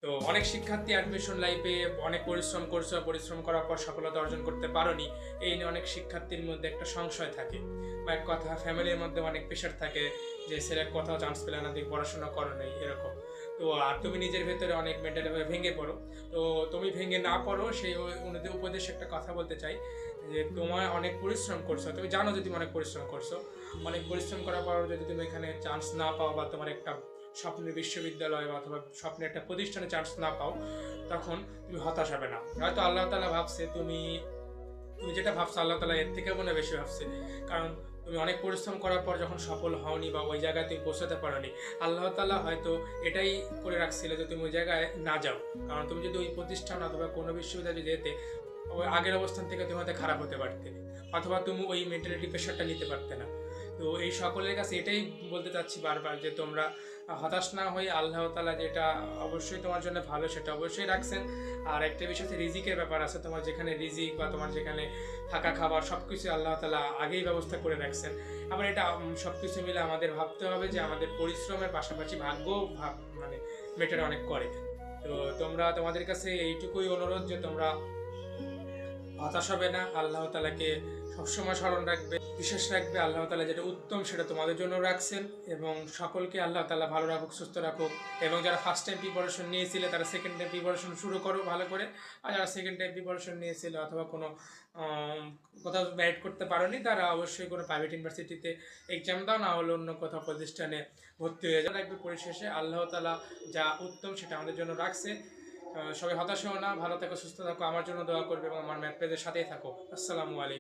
তো অনেক শিক্ষার্থী অ্যাডমিশন লাইফে অনেক পরিশ্রম করছো, পরিশ্রম করার পর সফলতা অর্জন করতে পারোনি। এই নিয়ে অনেক শিক্ষার্থীর মধ্যে একটা সংশয় থাকে বা এক কথা ফ্যামিলির মধ্যে অনেক প্রেশার থাকে যে ছেলে কোথাও চান্স পেলে না, দেখি পড়াশোনা করো নাই এরকম। তো আর তুমি নিজের ভেতরে অনেক মেন্টালিভাবে ভেঙে পড়ো। তো তুমি ভেঙে না পড়ো সেই অনুযায়ী উপদেশ একটা কথা বলতে চাই যে তোমার অনেক পরিশ্রম করছো, তুমি জানো যে তুমি অনেক পরিশ্রম করছো। অনেক পরিশ্রম করার পর যদি তুমি এখানে চান্স না পাও বা তোমার একটা স্বপ্নের বিশ্ববিদ্যালয় বা অথবা স্বপ্নের একটা প্রতিষ্ঠানে চান্স না পাও, তখন তুমি হতাশ হবে না। হয়তো আল্লাহ তাআলা ভাবছে তুমি তুমি যেটা ভাবছো আল্লাহ তাআলা এর থেকে মনে হয় বেশি ভাবছে। কারণ তুমি অনেক পরিশ্রম করার পর যখন সফল হওনি বা ওই জায়গায় তুমি পৌঁছাতে পারোনি, আল্লাহ তাআলা হয়তো এটাই করে রাখছিল যে তুমি ওই জায়গায় না যাও। কারণ তুমি যদি ওই প্রতিষ্ঠান অথবা কোনো বিশ্ববিদ্যালয়ে যদি যেতে, ওই আগের অবস্থান থেকে তুমি হয়তো খারাপ হতে পারতে, অথবা তুমি ওই মেন্টালিটি প্রেশারটা নিতে পারতে না। তো এই সকলের কাছে এটাই বলতে চাচ্ছি বারবার যে তোমরা হতাশ না হয়ে আল্লাহ তাআলা যেটা অবশ্যই তোমার জন্য ভালো সেটা অবশ্যই রাখছেন। আর একটা বিষয় হচ্ছে রিজিকের ব্যাপার আছে, তোমার যেখানে রিজিক বা তোমার যেখানে থাকা খাবার সব কিছু আল্লাহ তাআলা আগেই ব্যবস্থা করে রাখছেন। আবার এটা সব কিছু মিলে আমাদের ভাবতে হবে যে আমাদের পরিশ্রমের পাশাপাশি ভাগ্য মানে মেটার অনেক করে। তো তোমরা তোমাদের কাছে এইটুকুই অনুরোধ যে তোমরা হতাশ হবে না, আল্লাহ তাআলাকে সবসময় স্মরণ রাখবে, বিশ্বাস রাখবে আল্লাহ তাআলা যেটা উত্তম সেটা তোমাদের জন্য রাখছেন। এবং সকলকে আল্লাহ তাআলা ভালো রাখুক, সুস্থ রাখুক। এবং যারা ফার্স্ট টাইম প্রিপারেশন নিয়েছিলে তারা সেকেন্ড টাইম প্রিপারেশন শুরু করো ভালো করে। আর যারা সেকেন্ড টাইম প্রিপারেশন নিয়েছিল অথবা কোনো কোথাও ম্যারিট করতে পারোনি, তারা অবশ্যই কোনো প্রাইভেট ইউনিভার্সিটিতে এক্সাম দাও, না হলে অন্য কোথাও প্রতিষ্ঠানে ভর্তি হয়ে যাও। রাখবে পরিশেষে আল্লাহ তাআলা যা উত্তম সেটা আমাদের জন্য রাখছে। সবাই হতাশ হও না, ভালো থাকো, সুস্থ থাকো, আমার জন্য দোয়া করবে এবং আমার ম্যাথ পেজের সাথেই থাকো। আসসালামু আলাইকুম।